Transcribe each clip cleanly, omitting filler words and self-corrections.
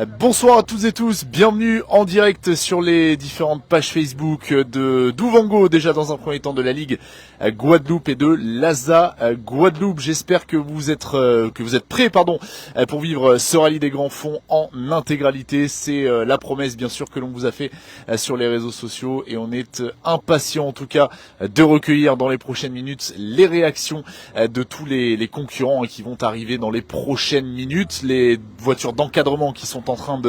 Bonsoir à toutes et tous, bienvenue en direct sur les différentes pages Facebook de d'Ouvango, déjà dans un premier temps de la Ligue Guadeloupe et de l'ASA Guadeloupe. J'espère que vous êtes prêts pour vivre ce rallye des grands fonds en intégralité. C'est la promesse bien sûr que l'on vous a fait sur les réseaux sociaux et on est impatient en tout cas de recueillir dans les prochaines minutes les réactions de tous les concurrents qui vont arriver dans les prochaines minutes, les voitures d'encadrement qui sont en train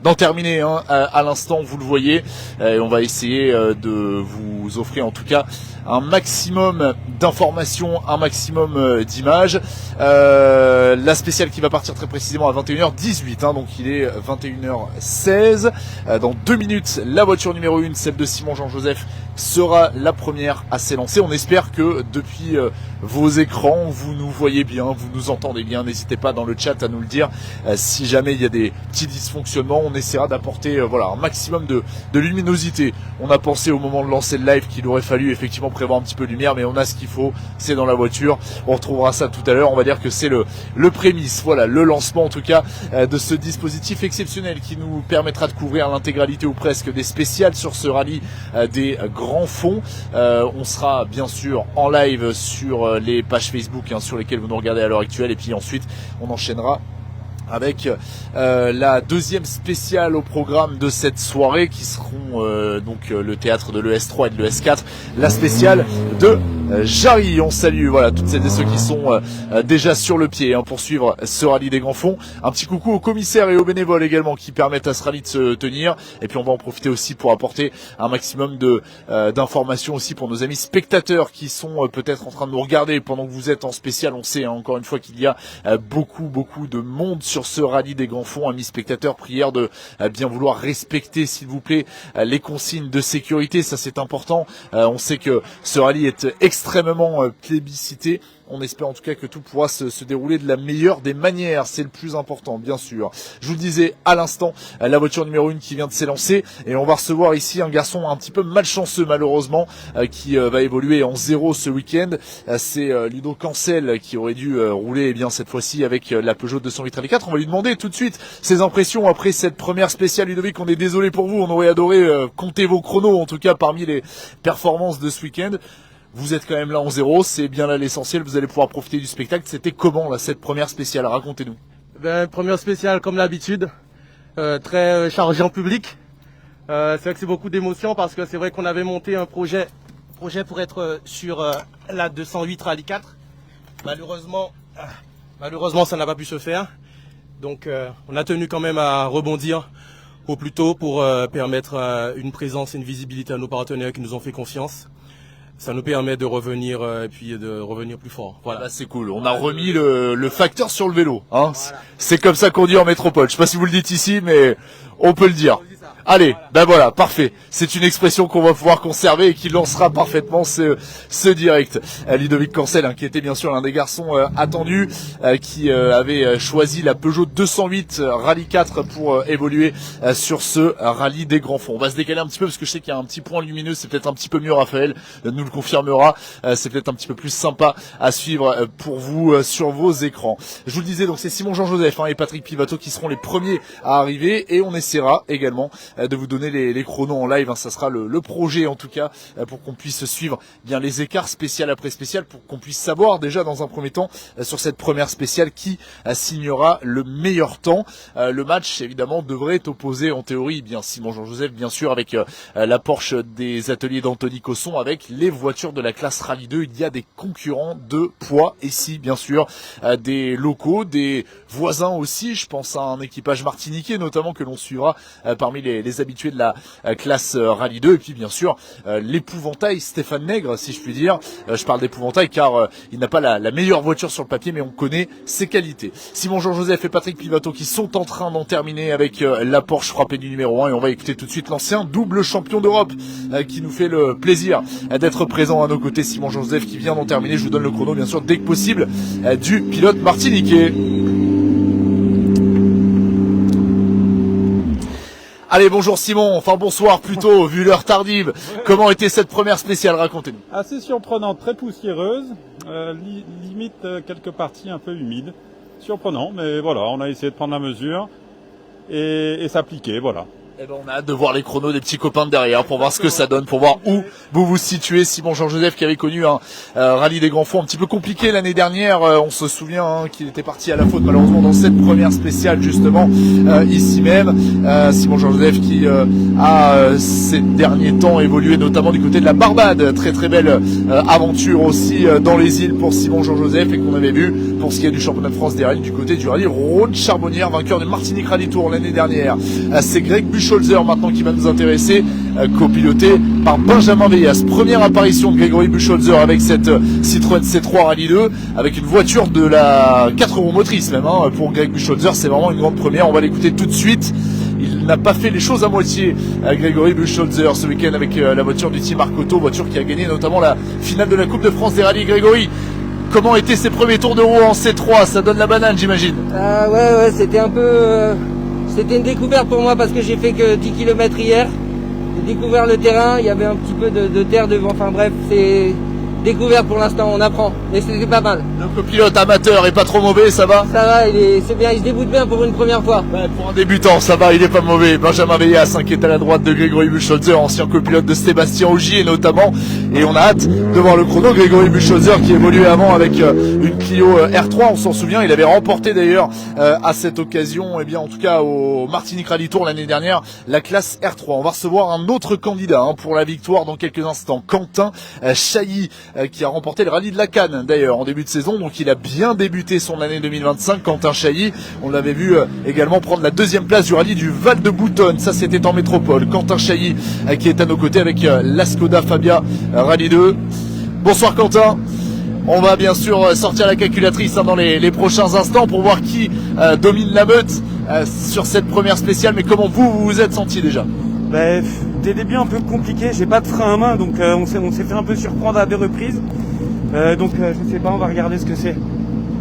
d'en terminer à l'instant, vous le voyez, et on va essayer de vous offrir en tout cas un maximum d'informations, un maximum d'images. La spéciale qui va partir très précisément à 21h18, donc il est 21h16. Dans 2 minutes, la voiture numéro 1, celle de Simon Jean-Joseph, sera la première à s'élancer. On espère que depuis vos écrans, vous nous voyez bien, vous nous entendez bien. N'hésitez pas dans le chat à nous le dire. Si jamais il y a des petits dysfonctionnements, on essaiera d'apporter un maximum de luminosité. On a pensé au moment de lancer le live qu'il aurait fallu effectivement prévoir un petit peu de lumière, mais on a ce qu'il faut, c'est dans la voiture. On retrouvera ça tout à l'heure. On va dire que c'est le prémisse, le lancement en tout cas de ce dispositif exceptionnel qui nous permettra de couvrir l'intégralité ou presque des spéciales sur ce rallye des grands fonds. On sera bien sûr en live sur les pages Facebook sur lesquelles vous nous regardez à l'heure actuelle, et puis ensuite on enchaînera avec la deuxième spéciale au programme de cette soirée qui seront le théâtre de l'ES3 et de l'ES4, la spéciale de Jarry. On salue toutes celles et ceux qui sont déjà sur le pied pour suivre ce rallye des grands fonds. Un petit coucou aux commissaires et aux bénévoles également qui permettent à ce rallye de se tenir, et puis on va en profiter aussi pour apporter un maximum d'informations aussi pour nos amis spectateurs qui sont peut-être en train de nous regarder pendant que vous êtes en spécial. On sait encore une fois qu'il y a beaucoup de monde sur ce rallye des grands fonds. Amis spectateurs, prière de bien vouloir respecter s'il vous plaît les consignes de sécurité, ça c'est important. On sait que ce rallye est extrêmement plébiscité. On espère en tout cas que tout pourra se dérouler de la meilleure des manières, c'est le plus important bien sûr. Je vous le disais à l'instant, la voiture numéro 1 qui vient de s'élancer, et on va recevoir ici un garçon un petit peu malchanceux malheureusement, qui va évoluer en 0 ce week-end. C'est Ludo Cancel qui aurait dû rouler cette fois-ci avec la Peugeot 208 Rally 4. On va lui demander tout de suite ses impressions après cette première spéciale. Ludovic, on est désolé pour vous, on aurait adoré compter vos chronos en tout cas parmi les performances de ce week-end. Vous êtes quand même là en 0, c'est bien là l'essentiel, vous allez pouvoir profiter du spectacle. C'était comment cette première spéciale? Racontez-nous. Première spéciale comme l'habitude, très chargée en public. C'est vrai que c'est beaucoup d'émotions parce que c'est vrai qu'on avait monté un projet pour être sur la 208 Rally 4. Malheureusement ça n'a pas pu se faire. Donc on a tenu quand même à rebondir au plus tôt pour permettre une présence et une visibilité à nos partenaires qui nous ont fait confiance. Ça nous permet de revenir et puis de revenir plus fort. Voilà. C'est cool. On a remis le facteur sur le vélo. Voilà. C'est comme ça qu'on dit en métropole. Je sais pas si vous le dites ici, mais on peut le dire. Allez, voilà, parfait. C'est une expression qu'on va pouvoir conserver et qui lancera parfaitement ce direct. Ludovic Cancel, qui était bien sûr l'un des garçons attendus, qui avait choisi la Peugeot 208 Rally 4 pour évoluer sur ce rallye des grands fonds. On va se décaler un petit peu parce que je sais qu'il y a un petit point lumineux, c'est peut-être un petit peu mieux, Raphaël nous le confirmera. C'est peut-être un petit peu plus sympa à suivre pour vous sur vos écrans. Je vous le disais, donc c'est Simon Jean-Joseph et Patrick Pivato qui seront les premiers à arriver, et on essaiera également de vous donner les chronos en live. Ça sera le projet en tout cas pour qu'on puisse suivre bien les écarts spécial après spécial, pour qu'on puisse savoir déjà dans un premier temps sur cette première spéciale qui signera le meilleur temps. Le match évidemment devrait opposer en théorie Simon Jean-Joseph bien sûr avec la Porsche des ateliers d'Anthony Cosson, avec les voitures de la classe Rallye 2. Il y a des concurrents de poids ici bien sûr, des locaux, des voisins aussi. Je pense à un équipage martiniquais notamment que l'on suivra parmi les habitués de la classe Rallye 2, et puis bien sûr l'épouvantail Stéphane Nègre, si je puis dire. Je parle d'épouvantail car il n'a pas la meilleure voiture sur le papier, mais on connaît ses qualités. Simon Jean-Joseph et Patrick Pivato qui sont en train d'en terminer avec la Porsche frappée du numéro 1, et on va écouter tout de suite l'ancien double champion d'Europe qui nous fait le plaisir d'être présent à nos côtés. Simon Jean-Joseph qui vient d'en terminer. Je vous donne le chrono bien sûr dès que possible du pilote martiniquais. Allez, bonjour Simon, enfin bonsoir plutôt, vu l'heure tardive. Comment était cette première spéciale? Racontez-nous. Assez surprenante, très poussiéreuse, limite quelques parties un peu humides. Surprenant, mais voilà, on a essayé de prendre la mesure. et s'appliquer, voilà. Eh ben, on a hâte de voir les chronos des petits copains de derrière pour voir ce que ça donne, pour voir où vous vous situez. Simon Jean-Joseph qui avait connu un rallye des grands fonds un petit peu compliqué l'année dernière. On se souvient qu'il était parti à la faute malheureusement dans cette première spéciale justement ici même. Simon Jean-Joseph qui a ces derniers temps évolué notamment du côté de la Barbade. Très très belle aventure aussi dans les îles pour Simon Jean-Joseph et qu'on avait vu pour ce qui est du championnat de France des rallyes du côté du rallye Rhône-Charbonnière, vainqueur du Martinique Rally Tour l'année dernière. C'est Greg Bucholzer maintenant qui va nous intéresser, copiloté par Benjamin Veillas. Première apparition de Grégory Bucholzer avec cette Citroën C3 Rallye 2, avec une voiture de la 4 roues motrices même. Pour Greg Bucholzer, c'est vraiment une grande première. On va l'écouter tout de suite. Il n'a pas fait les choses à moitié, Grégory Bucholzer, ce week-end avec la voiture du Team Arcoto, voiture qui a gagné notamment la finale de la Coupe de France des rallyes. Grégory, comment étaient ses premiers tours de roue en C3? Ça donne la banane, j'imagine. Ouais, c'était un peu... C'était une découverte pour moi parce que j'ai fait que 10 km hier. J'ai découvert le terrain, il y avait un petit peu de terre devant. Enfin bref, c'est découverte pour l'instant, on apprend. Mais c'était pas mal. Le copilote amateur est pas trop mauvais, ça va? Ça va, c'est bien, il se déboute bien pour une première fois. Ouais, pour un débutant, ça va, il est pas mauvais. Benjamin Veillas, qui est à la droite de Grégory Bucholzer, ancien copilote de Sébastien Ogier notamment. Et on a hâte de voir le chrono. Grégory Bucholzer qui évoluait avant avec une Clio R3, on s'en souvient. Il avait remporté d'ailleurs à cette occasion, en tout cas au Martinique Rally Tour l'année dernière, la classe R3. On va recevoir un autre candidat pour la victoire dans quelques instants. Quentin Chailly, qui a remporté le rallye de la Cannes d'ailleurs en début de saison. Donc il a bien débuté son année 2025. Quentin Chailly, on l'avait vu également prendre la deuxième place du rallye du Val de Boutonne. Ça c'était en métropole. Quentin Chailly qui est à nos côtés avec la Skoda Fabia Rallye 2. Bonsoir Quentin. On va bien sûr sortir la calculatrice dans les prochains instants pour voir qui domine la meute sur cette première spéciale. Mais comment vous vous êtes senti déjà? Des débuts un peu compliqués, j'ai pas de frein à main, donc on s'est fait un peu surprendre à 2 reprises. Je sais pas, on va regarder ce que c'est.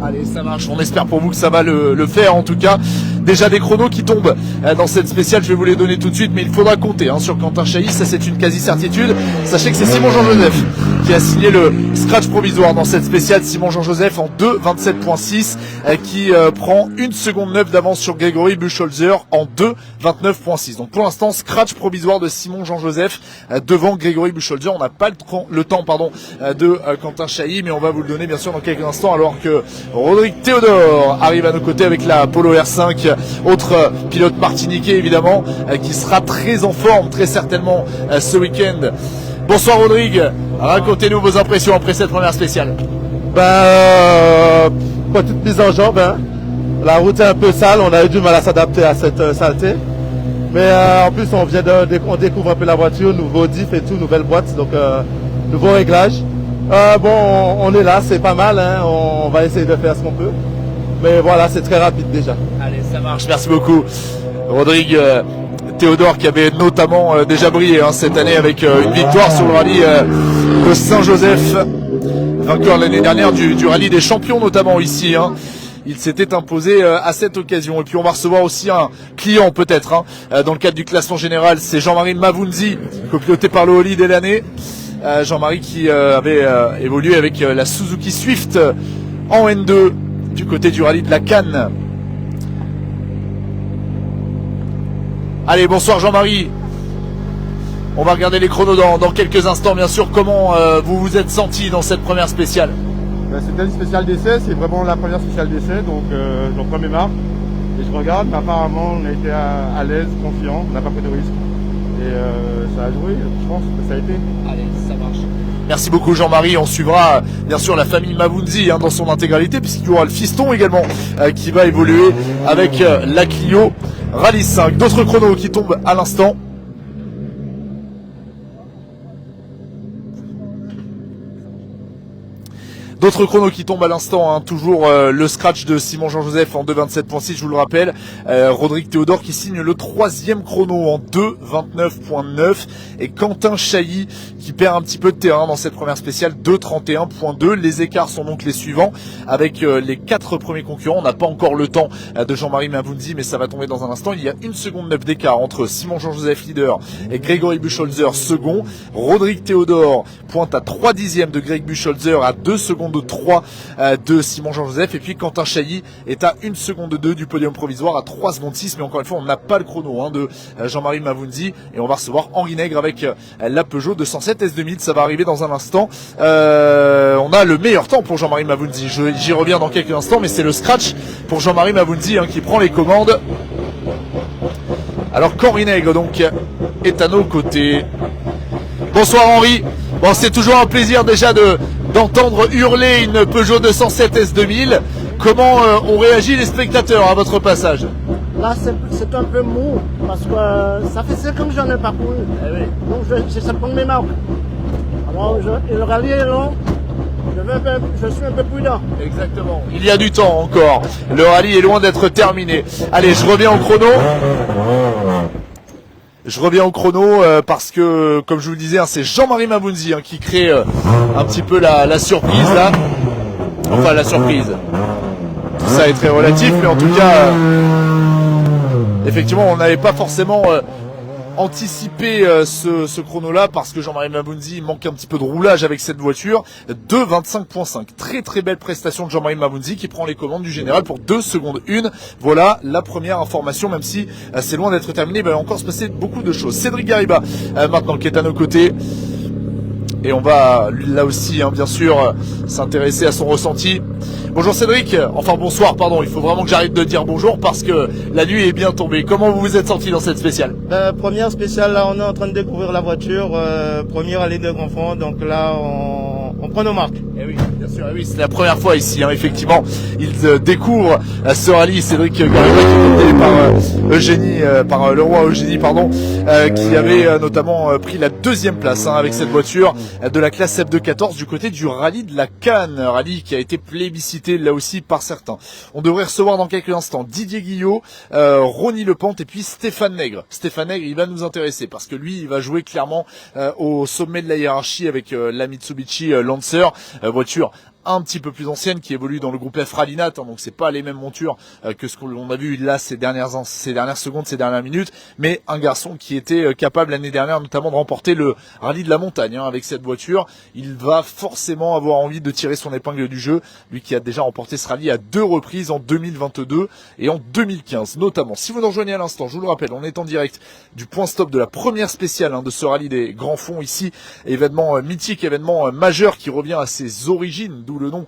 Allez, ça marche, on espère pour vous que ça va le faire en tout cas. Déjà des chronos qui tombent dans cette spéciale, je vais vous les donner tout de suite, mais il faudra compter sur Quentin Chailly, ça c'est une quasi-certitude. Sachez que c'est Simon Jean-Joseph qui a signé le scratch provisoire dans cette spéciale. Simon Jean-Joseph en 2,27.6 qui prend 1 seconde 9 d'avance sur Grégory Bucholzer en 2,29.6. Donc pour l'instant, scratch provisoire de Simon Jean-Joseph devant Grégory Bucholzer. On n'a pas le temps de Quentin Chailly, mais on va vous le donner bien sûr dans quelques instants, alors que Rodrigue Théodore arrive à nos côtés avec la Polo R5, autre pilote martiniquais évidemment, qui sera très en forme très certainement ce week-end. Bonsoir Rodrigue, racontez-nous vos impressions après cette première spéciale. Pas toute mise en jambe, La route est un peu sale, on a eu du mal à s'adapter à cette saleté. Mais en plus on découvre un peu la voiture, nouveau diff et tout, nouvelle boîte, donc nouveau réglage. On est là, c'est pas mal, on va essayer de faire ce qu'on peut. Mais voilà, c'est très rapide déjà. Allez, ça marche, merci beaucoup. Rodrigue Théodore qui avait notamment déjà brillé cette année avec une victoire sur le rallye de Saint-Joseph, vainqueur l'année dernière du rallye des champions notamment ici. Il s'était imposé à cette occasion. Et puis on va recevoir aussi un client peut-être dans le cadre du classement général, c'est Jean-Marie Mavounzi, copiloté par le Holly dès l'année. Jean-Marie qui avait évolué avec la Suzuki Swift en N2 du côté du rallye de la Cannes. Allez, bonsoir Jean-Marie. On va regarder les chronos dans quelques instants bien sûr. Comment vous vous êtes senti dans cette première spéciale? C'était une spéciale d'essai, c'est vraiment la première spéciale d'essai, donc j'en prends mes marques et je regarde, mais apparemment on a été à l'aise, confiant, on n'a pas pris de risque. Et ça a joué, je pense que ça a été. Allez, ça marche. Merci beaucoup Jean-Marie, on suivra bien sûr la famille Mavounzi dans son intégralité, puisqu'il y aura le fiston également qui va évoluer avec la Clio Rallye 5. D'autres chronos qui tombent à l'instant. D'autres chronos qui tombent à l'instant, toujours le scratch de Simon Jean-Joseph en 2,27.6, je vous le rappelle. Rodrigue Théodore qui signe le 3e chrono en 2,29.9. Et Quentin Chailly qui perd un petit peu de terrain dans cette première spéciale, 2,31.2. Les écarts sont donc les suivants avec les 4 premiers concurrents. On n'a pas encore le temps de Jean-Marie Mavounzi, mais ça va tomber dans un instant. Il y a 1 seconde 9 d'écart entre Simon Jean-Joseph leader et Grégory Bucholzer second. Rodrigue Théodore pointe à 3 dixièmes de Greg Bucholzer, à 2 secondes seconde 3 de Simon Jean-Joseph. Et puis Quentin Chailly est à 1 seconde 2 du podium provisoire, à 3 secondes 6. Mais encore une fois, on n'a pas le chrono de Jean-Marie Mavunzi. Et on va recevoir Henri Nègre avec la Peugeot 207 S2000. Ça va arriver dans un instant. On a le meilleur temps pour Jean-Marie Mavunzi. J'y reviens dans quelques instants, mais c'est le scratch pour Jean-Marie Mavunzi qui prend les commandes. Alors qu'Henri Nègre donc est à nos côtés. Bonsoir Henri. Bon, c'est toujours un plaisir déjà d'entendre hurler une Peugeot 207 S2000. Comment ont réagi les spectateurs à votre passage? Là, c'est un peu mou, parce que ça fait 5 ans que j'en ai pas couru. Eh oui. Donc, ça prend mes marques. Alors, et le rallye est long, je suis un peu prudent. Exactement. Il y a du temps encore. Le rallye est loin d'être terminé. Allez, je reviens au chrono. Parce que, comme je vous le disais, c'est Jean-Marie Mavunzi qui crée un petit peu la surprise là. Enfin, la surprise. Tout ça est très relatif, mais en tout cas, effectivement, on n'avait pas forcément anticipé ce chrono-là parce que Jean-Marie Mavunzi manque un petit peu de roulage avec cette voiture. 2,25.5. Très très belle prestation de Jean-Marie Mavunzi qui prend les commandes du général pour 2 secondes 1. Voilà la première information, même si c'est loin d'être terminé. Il va encore se passer beaucoup de choses. Cédric Gariba maintenant qui est à nos côtés. Et on va là aussi bien sûr s'intéresser à son ressenti. Bonjour Cédric, enfin bonsoir pardon, il faut vraiment que j'arrête de dire bonjour parce que la nuit est bien tombée. Comment vous vous êtes senti dans cette spéciale? Première spéciale, là, on est en train de découvrir la voiture. Première allée de Grand Fond, donc là, on prend nos marques. Eh oui, bien sûr, oui, c'est la première fois ici, effectivement. Il découvre ce rallye, Cédric Gariba, qui est porté par Eugénie, par le roi Eugénie, pardon, qui avait notamment pris la 2e place avec cette voiture de la classe F214 du côté du rallye de la Cannes, rallye qui a été plébiscité là aussi par certains. On devrait recevoir dans quelques instants Didier Guillot, Ronny Lepente et puis Stéphane Nègre. Stéphane Nègre, il va nous intéresser parce que lui, il va jouer clairement au sommet de la hiérarchie avec la Mitsubishi Lancer, voiture un petit peu plus ancienne qui évolue dans le groupe F Rally'Nat, donc c'est pas les mêmes montures que ce qu'on a vu là ces dernières secondes, ces dernières minutes, mais un garçon qui était capable l'année dernière notamment de remporter le rallye de la montagne avec cette voiture. Il va forcément avoir envie de tirer son épingle du jeu, lui qui a déjà remporté ce rallye à 2 reprises en 2022 et en 2015 notamment. Si vous nous rejoignez à l'instant, je vous le rappelle, on est en direct du point stop de la première spéciale de ce rallye des Grands Fonds ici, événement mythique, événement majeur qui revient à ses origines, d'où le nom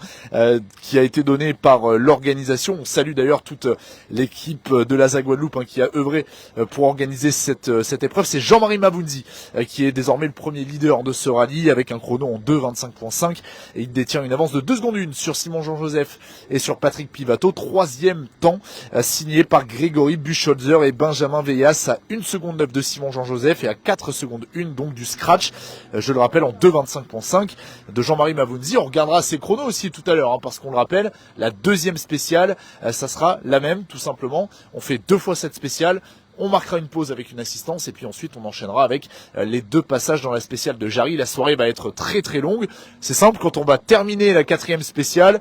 qui a été donné par l'organisation. On salue d'ailleurs toute l'équipe de l'ASA Guadeloupe qui a œuvré pour organiser cette épreuve. C'est Jean-Marie Mavunzi qui est désormais le premier leader de ce rallye avec un chrono en 2,25.5 et il détient une avance de 2 secondes 1 sur Simon Jean-Joseph et sur Patrick Pivato. 3e temps signé par Grégory Buchholzer et Benjamin Veillas à 1 seconde 9 de Simon Jean-Joseph et à 4 secondes 1 donc du scratch. Je le rappelle en 2,25.5 de Jean-Marie Mavunzi. On regardera ses chronos aussi tout à l'heure parce qu'on le rappelle, la 2e spéciale ça sera la même tout simplement. On fait 2 fois cette spéciale. On marquera une pause avec une assistance et puis ensuite on enchaînera avec les 2 passages dans la spéciale de Jarry. La soirée va être très très longue. C'est simple, quand on va terminer la 4e spéciale,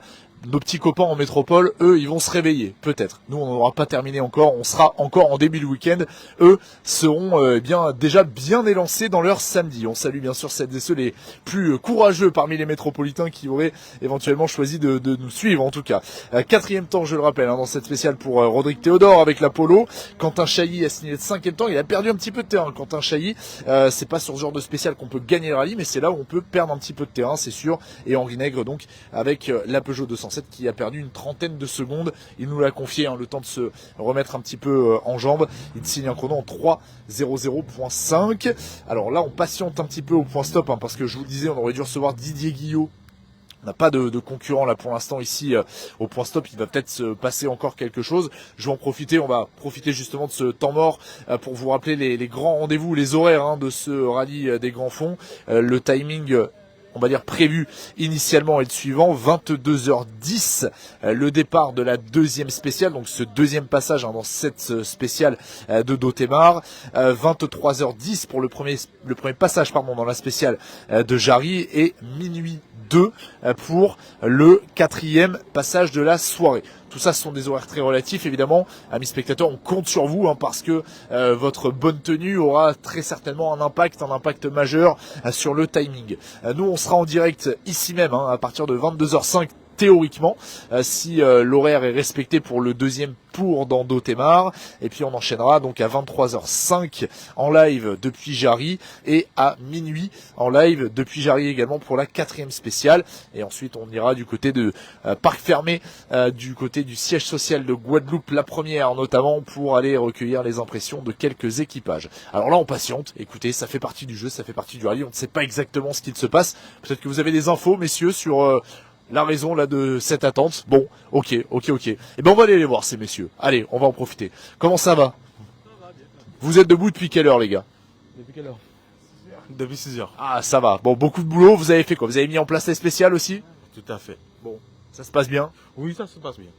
nos petits copains en métropole, eux, ils vont se réveiller, peut-être. Nous, on n'aura pas terminé encore, on sera encore en début de week-end. Eux seront déjà bien élancés dans leur samedi. On salue bien sûr celles et ceux les plus courageux parmi les métropolitains qui auraient éventuellement choisi de nous suivre, en tout cas. 4e temps, je le rappelle, dans cette spéciale pour Rodrigue Théodore avec la Polo. Quentin Chailly a signé le 5e temps, il a perdu un petit peu de terrain. Quentin Chailly, c'est pas sur ce genre de spécial qu'on peut gagner le rallye, mais c'est là où on peut perdre un petit peu de terrain, c'est sûr. Et Henri Nègre, donc, avec la Peugeot 207 qui a perdu une trentaine de secondes. Il nous l'a confié, le temps de se remettre un petit peu en jambes. Il signe un chrono en 3,00.5. Alors là, on patiente un petit peu au point stop, parce que je vous le disais, on aurait dû recevoir Didier Guillot. On n'a pas de concurrent là pour l'instant ici au point stop. Il va peut-être se passer encore quelque chose. Je vais en profiter. On va profiter justement de ce temps mort pour vous rappeler les grands rendez-vous, les horaires de ce rallye des Grands Fonds. Le timing, on va dire prévu initialement est le suivant: 22h10 le départ de la 2e spéciale, donc ce 2e passage dans cette spéciale de Dotemar, 23h10 pour le premier passage dans la spéciale de Jarry, et minuit 2 pour le 4e passage de la soirée. Tout tout ça, ce sont des horaires très relatifs, évidemment. Amis spectateurs, on compte sur vous, hein, parce que votre bonne tenue aura très certainement un impact majeur sur le timing. Nous, on sera en direct ici même, hein, à partir de 22h05. Théoriquement, si l'horaire est respecté pour le deuxième tour dans Dotemar, et puis on enchaînera donc à 23h05 en live depuis Jarry, et à minuit en live depuis Jarry également pour la 4e spéciale, et ensuite on ira du côté de Parc Fermé, du côté du siège social de Guadeloupe, la première notamment, pour aller recueillir les impressions de quelques équipages. Alors là on patiente, écoutez, ça fait partie du jeu, ça fait partie du rallye, on ne sait pas exactement ce qu'il se passe, peut-être que vous avez des infos messieurs sur la raison là de cette attente. Bon, ok. Et ben on va aller les voir ces messieurs. Allez, on va en profiter. Comment ça va? Vous êtes debout depuis quelle heure les gars? Depuis quelle heure? Depuis 6 heures. Ah ça va. Bon, beaucoup de boulot. Vous avez fait quoi? Vous avez mis en place les spéciales aussi? Tout à fait. Bon, ça se passe bien? Oui, ça se passe bien.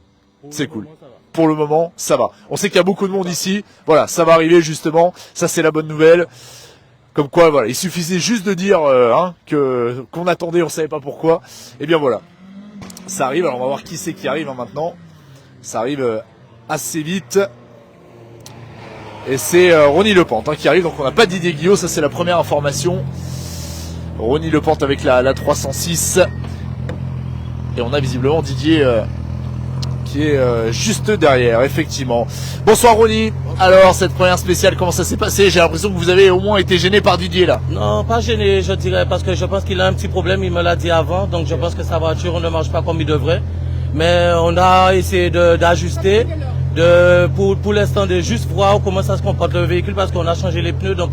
C'est cool. Pour le moment, ça va. On sait qu'il y a beaucoup de monde ici. Voilà, ça va arriver justement. Ça c'est la bonne nouvelle. Comme quoi, voilà, il suffisait juste de dire qu'on attendait, on savait pas pourquoi. Et bien voilà. Ça arrive, alors on va voir qui c'est qui arrive maintenant. Ça arrive assez vite. Et c'est Ronnie Lepente qui arrive, donc on n'a pas Didier Guillot, ça c'est la première information. Ronnie Lepente avec la 306. Et on a visiblement Didier qui est juste derrière, effectivement. Bonsoir Ronnie. Alors cette première spéciale, comment ça s'est passé? J'ai l'impression que vous avez au moins été gêné par Didier là. Non, pas gêné, je dirais, parce que je pense qu'il a un petit problème, il me l'a dit avant, donc je pense que sa voiture ne marche pas comme il devrait. Mais on a essayé d'ajuster, pour l'instant de juste voir comment ça se comporte le véhicule, parce qu'on a changé les pneus, donc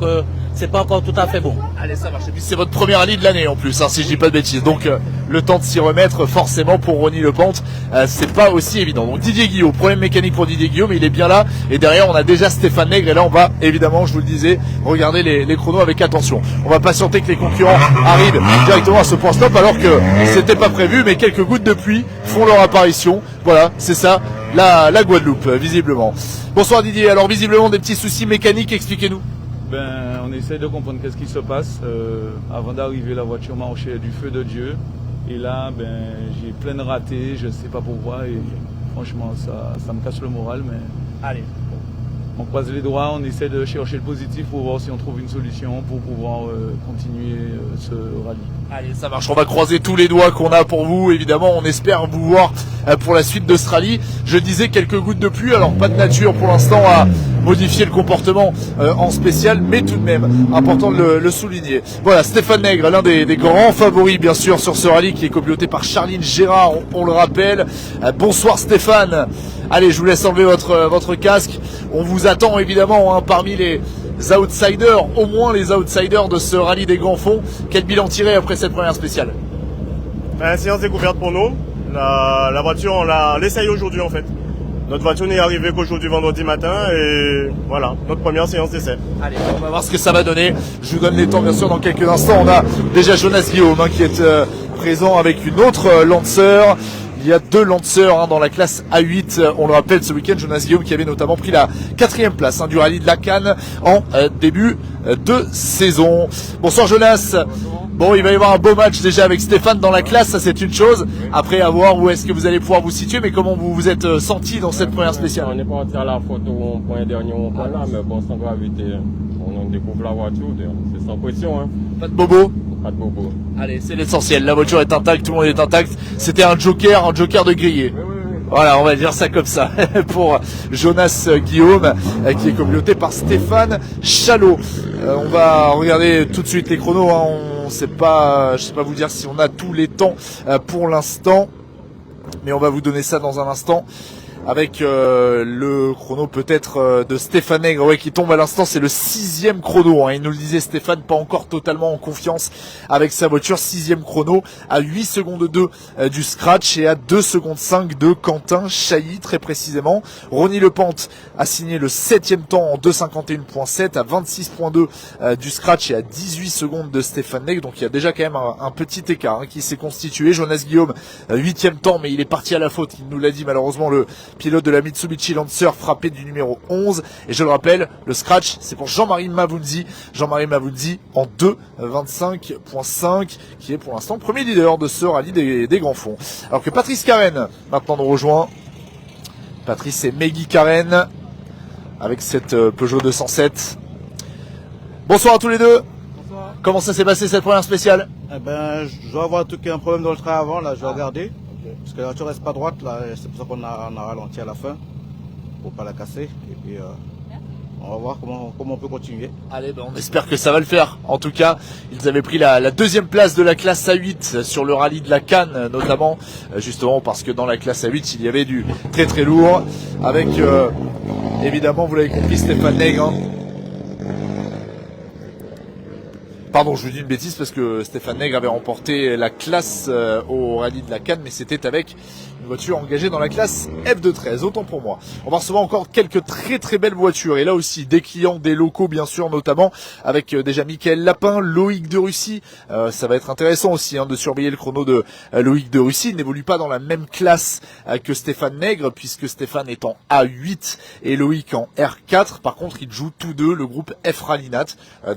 c'est pas encore tout à fait bon. Allez, ça marche. Et puis c'est votre première rallye de l'année en plus, hein, si je dis pas de bêtises. Donc le temps de s'y remettre, forcément pour Ronnie Lepente, c'est pas aussi évident. Donc Didier Guillot, problème mécanique pour Didier Guillot, mais il est bien là. Et derrière on a déjà Stéphane Nègre. Et là on va évidemment, je vous le disais, regarder les chronos avec attention. On va patienter que les concurrents arrivent directement à ce point stop, alors que c'était pas prévu, mais quelques gouttes de pluie font leur apparition. Voilà, c'est ça, la Guadeloupe, visiblement. Bonsoir Didier. Alors visiblement des petits soucis mécaniques, expliquez-nous. Ben, on essaie de comprendre qu'est-ce qui se passe. Avant d'arriver, la voiture marchait du feu de Dieu. Et là, ben, j'ai plein de ratés, je ne sais pas pourquoi. Et franchement, ça me casse le moral. Mais Allez. on croise les doigts, on essaie de chercher le positif pour voir si on trouve une solution pour pouvoir continuer ce rallye. Allez, ça marche. On va croiser tous les doigts qu'on a pour vous. Évidemment, on espère vous voir pour la suite de ce rallye. Je disais quelques gouttes de pluie. Alors, pas de nature pour l'instant à modifier le comportement en spécial, mais tout de même, important de le souligner. Voilà, Stéphane Nègre, l'un des grands favoris, bien sûr, sur ce rallye, qui est copiloté par Charline Gérard, on le rappelle. Bonsoir Stéphane. Allez, je vous laisse enlever votre casque. On vous attend évidemment parmi les outsiders, au moins les outsiders de ce rallye des grands fonds. Quel bilan tiré après cette première spéciale? Séance découverte pour nous. La voiture, on l'essaye aujourd'hui en fait. Notre voiture n'est arrivée qu'aujourd'hui vendredi matin et voilà, notre première séance d'essai. Allez, on va voir ce que ça va donner. Je vous donne les temps bien sûr dans quelques instants. On a déjà Jonas Guillaume qui est présent avec une autre lanceur. Il y a 2 lanceurs dans la classe A8. On le rappelle, ce week-end, Jonas Guillaume qui avait notamment pris la 4e place du rallye de la Cannes en début de saison. Bonsoir Jonas. Bon, il va y avoir un beau match déjà avec Stéphane dans la classe, ça c'est une chose. Après, à voir où est-ce que vous allez pouvoir vous situer, mais comment vous vous êtes senti dans cette première spéciale? On n'est pas parti à la photo au point dernier, au point là, mais bon, sans gravité, on découvre la voiture, c'est sans pression. Hein. Pas de bobo? Pas de bobo. Allez, c'est l'essentiel, la voiture est intacte, tout le monde est intact. C'était un joker de grillé. Oui. Voilà, on va dire ça comme ça pour Jonas Guillaume qui est communauté par Stéphane Chalot. On va regarder tout de suite les chronos. On sait pas, je sais pas vous dire si on a tous les temps pour l'instant, mais on va vous donner ça dans un instant. Avec le chrono peut-être de Stéphane Nègre qui tombe à l'instant, c'est le 6e chrono. Il nous le disait Stéphane, pas encore totalement en confiance avec sa voiture. 6e chrono à 8 secondes 2 du scratch et à 2 secondes 5 de Quentin Chailly très précisément. Ronnie Lepente a signé le 7e temps en 2,51.7 à 26.2 du scratch et à 18 secondes de Stéphane Nègre. Donc il y a déjà quand même un petit écart qui s'est constitué. Jonas Guillaume 8e temps, mais il est parti à la faute. Il nous l'a dit malheureusement, le pilote de la Mitsubishi Lancer frappé du numéro 11. Et je le rappelle, le scratch, c'est pour Jean-Marie Mavounzi. Jean-Marie Mavounzi en 2,25.5, qui est pour l'instant premier leader de ce rallye des grands fonds. Alors que Patrice Carène, maintenant nous rejoint. Patrice et Meggy Karen avec cette Peugeot 207. Bonsoir à tous les deux. Bonsoir. Comment ça s'est passé cette première spéciale? Eh ben, je dois avoir un problème dans le train avant, là, je vais regarder. Parce que la voiture reste pas droite, là, c'est pour ça qu'on a ralenti à la fin, pour pas la casser. Et puis, on va voir comment on peut continuer. Allez, ben on espère que ça va le faire. En tout cas, ils avaient pris la deuxième place de la classe A8 sur le rallye de la Cannes, notamment, justement parce que dans la classe A8, il y avait du très très lourd, avec, évidemment, vous l'avez compris, Stéphane Nègre. Hein. Pardon, je vous dis une bêtise parce que Stéphane Nègre avait remporté la classe au rallye de la Cannes, mais c'était avec une voiture engagée dans la classe F213, autant pour moi. On va recevoir encore quelques très très belles voitures, et là aussi des clients, des locaux bien sûr, notamment avec déjà Michael Lapin, Loïc de Russie. Ça va être intéressant aussi de surveiller le chrono de Loïc de Russie. Il n'évolue pas dans la même classe que Stéphane Nègre, puisque Stéphane est en A8 et Loïc en R4. Par contre, ils jouent tous deux le groupe F Rally'Nat.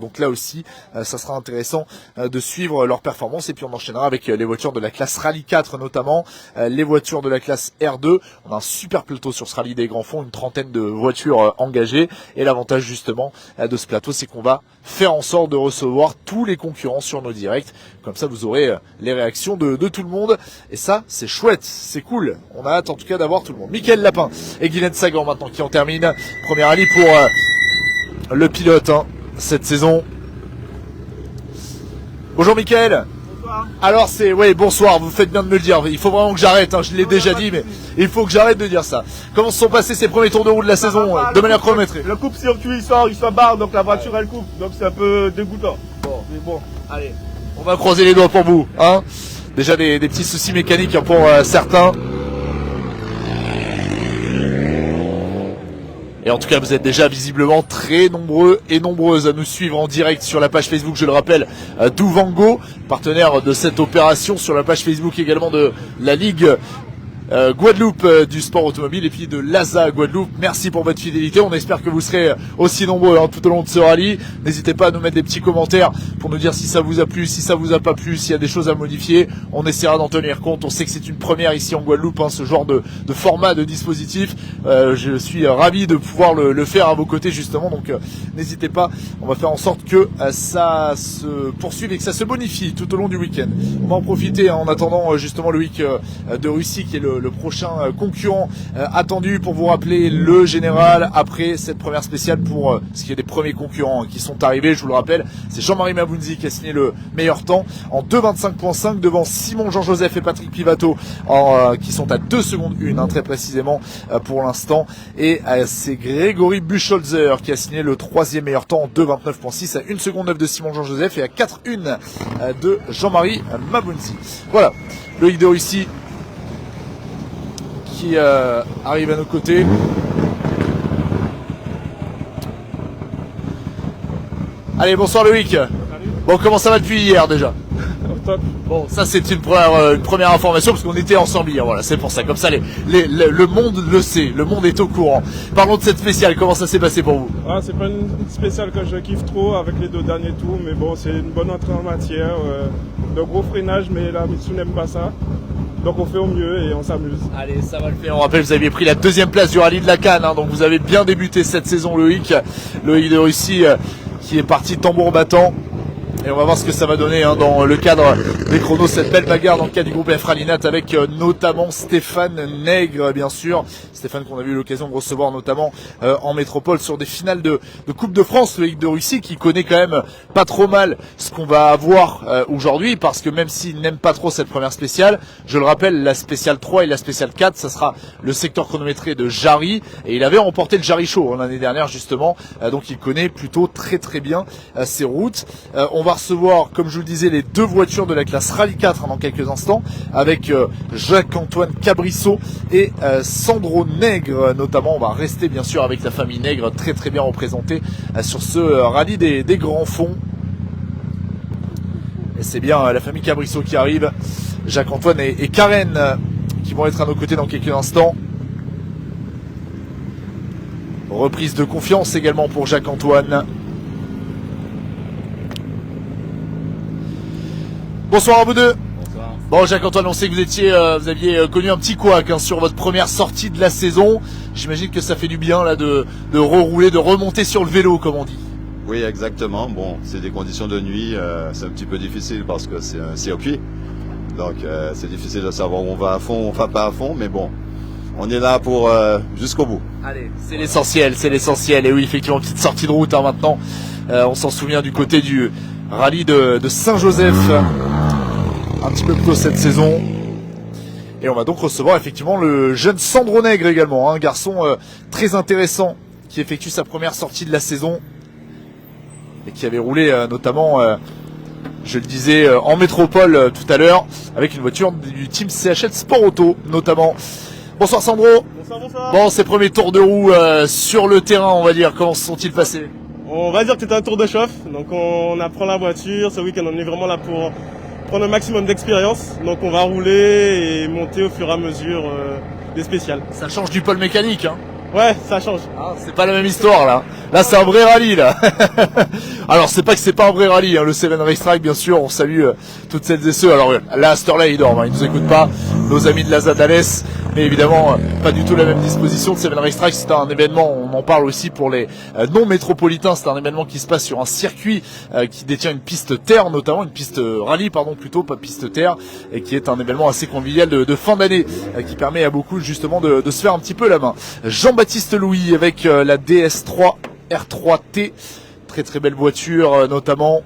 Donc là aussi, ça sera intéressant de suivre leur performance, et puis on enchaînera avec les voitures de la classe Rallye 4 notamment, les voitures de la classe R2. On a un super plateau sur ce rallye des grands fonds, une trentaine de voitures engagées, et l'avantage justement de ce plateau, c'est qu'on va faire en sorte de recevoir tous les concurrents sur nos directs, comme ça vous aurez les réactions de tout le monde, et ça c'est chouette, c'est cool, on a hâte en tout cas d'avoir tout le monde. Michael Lapin et Guylaine Sagan maintenant qui en terminent, premier rallye pour le pilote cette saison. Bonjour Mickaël. Bonsoir. Alors c'est, oui bonsoir, vous faites bien de me le dire, il faut vraiment que j'arrête, je l'ai déjà dit, mais il faut que j'arrête de dire ça. Comment se sont passés ces premiers tours de roue de la saison de manière chronométrée? Le coupe-circuit il se barre, donc la voiture elle coupe, donc c'est un peu dégoûtant. Bon, mais bon, allez, on va croiser les doigts pour vous, hein. Déjà des petits soucis mécaniques pour certains. Et en tout cas, vous êtes déjà visiblement très nombreux et nombreuses à nous suivre en direct sur la page Facebook, je le rappelle, d'Ouvango, partenaire de cette opération, sur la page Facebook également de la Ligue Guadeloupe du sport automobile, et puis de l'ASA Guadeloupe. Merci pour votre fidélité, on espère que vous serez aussi nombreux tout au long de ce rallye. N'hésitez pas à nous mettre des petits commentaires pour nous dire si ça vous a plu, si ça vous a pas plu, s'il y a des choses à modifier. On essaiera d'en tenir compte, on sait que c'est une première ici en Guadeloupe, ce genre de format, de dispositif. Je suis ravi de pouvoir le faire à vos côtés justement, donc n'hésitez pas, on va faire en sorte que ça se poursuive et que ça se bonifie tout au long du week-end. On va en profiter en attendant justement le week de Russie qui est le prochain concurrent attendu, pour vous rappeler le général après cette première spéciale pour ce qui est des premiers concurrents qui sont arrivés. Je vous le rappelle, c'est Jean-Marie Mabunzi qui a signé le meilleur temps en 2:25.5 devant Simon Jean-Joseph et Patrick Pivato qui sont à 2 secondes 1 très précisément pour l'instant, et c'est Grégory Buchholzer qui a signé le 3e meilleur temps en 2:29.6 à 1 seconde 9 de Simon Jean-Joseph et à 4:1 de Jean-Marie Mabunzi. Voilà, Loïc de Russie qui arrive à nos côtés. Allez, bonsoir Loïc. Salut. Bon, comment ça va depuis hier déjà? Top. Bon, ça c'est une première information parce qu'on était ensemble hier, voilà, c'est pour ça. Comme ça, le monde le sait, le monde est au courant. Parlons de cette spéciale, comment ça s'est passé pour vous? C'est pas une spéciale que je kiffe trop avec les 2 derniers tours, mais bon, c'est une bonne entrée en matière. De gros freinage, mais la Mitsu n'aime pas ça. Donc on fait au mieux et on s'amuse. Allez, ça va le faire. On rappelle, vous aviez pris la 2e place du rallye de la Cannes, donc vous avez bien débuté cette saison Loïc de Russie qui est parti tambour battant. Et on va voir ce que ça va donner dans le cadre des chronos, cette belle bagarre dans le cadre du groupe F Rally'Nat avec notamment Stéphane Nègre, bien sûr. Stéphane qu'on a eu l'occasion de recevoir notamment en métropole sur des finales de Coupe de France, le Ligue de Russie, qui connaît quand même pas trop mal ce qu'on va avoir aujourd'hui, parce que même s'il n'aime pas trop cette première spéciale, je le rappelle, la spéciale 3 et la spéciale 4, ça sera le secteur chronométré de Jarry, et il avait remporté le Jarry Show l'année dernière justement, donc il connaît plutôt très très bien ses routes. On va recevoir, comme je vous le disais, les 2 voitures de la classe Rallye 4 dans quelques instants, avec Jacques-Antoine Cabrissot et Sandro Nègre notamment. On va rester bien sûr avec la famille Nègre, très très bien représentée sur ce rallye des grands fonds. Et c'est bien la famille Cabrissot qui arrive, Jacques-Antoine et Karen qui vont être à nos côtés dans quelques instants. Reprise de confiance également pour Jacques-Antoine. Bonsoir à vous deux. Bonsoir. Bon, Jacques-Antoine, on sait que vous aviez connu un petit couac sur votre première sortie de la saison. J'imagine que ça fait du bien là de rerouler, de remonter sur le vélo, comme on dit. Oui, exactement. Bon, c'est des conditions de nuit, c'est un petit peu difficile parce que c'est un circuit. Donc, c'est difficile de savoir où on va à fond, on va pas à fond, mais bon, on est là pour jusqu'au bout. Allez, c'est l'essentiel, c'est l'essentiel. Et oui, effectivement, petite sortie de route maintenant. On s'en souvient du côté du rallye de Saint-Joseph, un petit peu plus tôt cette saison. Et on va donc recevoir effectivement le jeune Sandro Nègre également, un garçon très intéressant qui effectue sa première sortie de la saison et qui avait roulé notamment, je le disais, en métropole tout à l'heure avec une voiture du team CHL Sport Auto notamment. Bonsoir Sandro. Bonsoir, bonsoir. Bon, ces premiers tours de roue sur le terrain, on va dire, comment se sont-ils passés? On va dire que c'était un tour de chauffe, donc on apprend la voiture. Ce week-end, on est vraiment là pour prendre un maximum d'expérience. Donc on va rouler et monter au fur et à mesure des spéciales. Ça change du pôle mécanique, hein? Ouais, ça change. Ah, c'est pas la même histoire là. Là, c'est un vrai rallye là. Alors, c'est pas que c'est pas un vrai rallye, le Seven Racetrack, bien sûr. On salue toutes celles et ceux. Alors là, à cette heure-là, ils dorment. Ils nous écoutent pas, nos amis de la Zadales. Mais évidemment, pas du tout la même disposition. De Seven Racetrack, c'est un événement. On en parle aussi pour les non métropolitains. C'est un événement qui se passe sur un circuit qui détient une piste terre, notamment une piste rallye, pardon, plutôt pas piste terre, et qui est un événement assez convivial de fin d'année, qui permet à beaucoup justement de se faire un petit peu la main. Jean-Baptiste Louis avec la DS3 R3T, très très belle voiture notamment.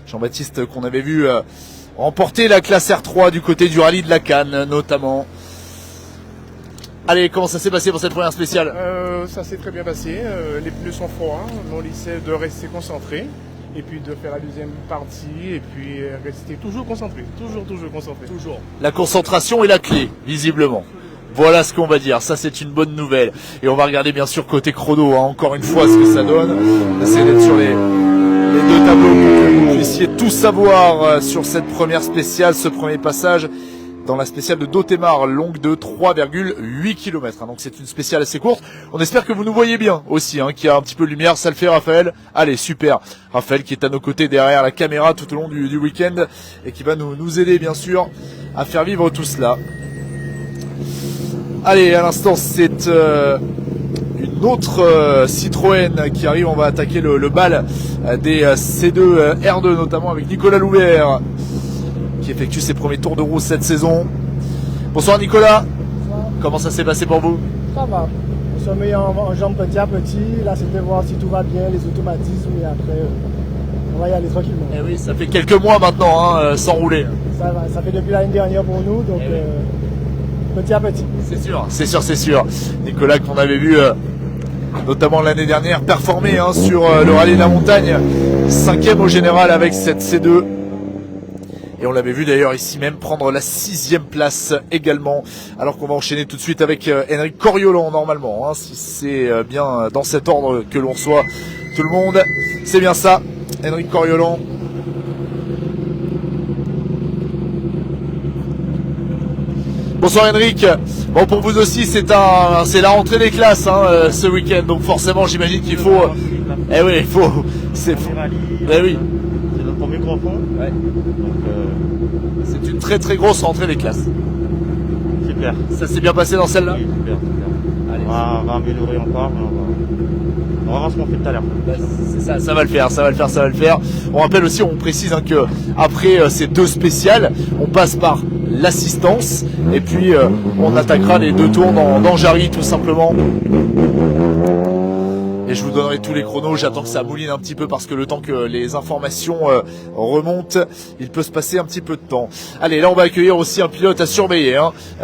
Jean-Baptiste qu'on avait vu remporter la classe R3 du côté du rallye de la Cannes notamment. Allez, comment ça s'est passé pour cette première spéciale? Ça s'est très bien passé, les pneus sont froids, on essaie de rester concentré et puis de faire la deuxième partie et puis rester toujours concentré, toujours concentré. Toujours. La concentration est la clé, visiblement. Voilà ce qu'on va dire, ça c'est une bonne nouvelle. Et on va regarder bien sûr côté chrono, encore une fois ce que ça donne. On essaie d'être sur les deux tableaux pour que vous puissiez tout savoir sur cette première spéciale, ce premier passage dans la spéciale de Dotemar, longue de 3,8 km. Donc c'est une spéciale assez courte. On espère que vous nous voyez bien aussi, qu'il y a un petit peu de lumière, ça le fait Raphaël. Allez, super. Raphaël qui est à nos côtés derrière la caméra tout au long du week-end et qui va nous aider bien sûr à faire vivre tout cela. Allez, à l'instant, c'est une autre Citroën qui arrive. On va attaquer le bal des C2 R2, notamment avec Nicolas Loubert, qui effectue ses premiers tours de roue cette saison. Bonsoir Nicolas. Bonsoir. Comment ça s'est passé pour vous? Ça va. Nous sommes mis en jambes petit à petit. Là, c'était voir si tout va bien, les automatismes, et après, on va y aller tranquillement. Eh oui, ça fait quelques mois maintenant, sans rouler. Ça fait depuis l'année dernière pour nous, donc petit à petit. C'est sûr. Nicolas qu'on avait vu notamment l'année dernière performer sur le rallye de la montagne, 5e au général avec cette C2. Et on l'avait vu d'ailleurs ici même prendre la 6e place également. Alors qu'on va enchaîner tout de suite avec Henrik Coriolan normalement. Si c'est bien dans cet ordre que l'on reçoit tout le monde. C'est bien ça, Henrik Coriolan. Bonsoir Henrik. Bon, pour vous aussi c'est la rentrée des classes ce week-end. Donc forcément j'imagine qu'il faut... Eh oui, il faut... C'est oui. Notre premier grand fond. Ouais. Donc, c'est une très très grosse rentrée des classes. Super. Ça s'est bien passé dans celle-là? Oui, super. Allez. On va améliorer encore, mais on va voir ce qu'on fait tout à l'heure. C'est ça, ça va le faire. On rappelle aussi, on précise que après ces deux spéciales, on passe par l'assistance et puis on attaquera les deux tours dans Jarry tout simplement. Et je vous donnerai tous les chronos, j'attends que ça mouline un petit peu parce que le temps que les informations remontent, il peut se passer un petit peu de temps. Allez, là on va accueillir aussi un pilote à surveiller,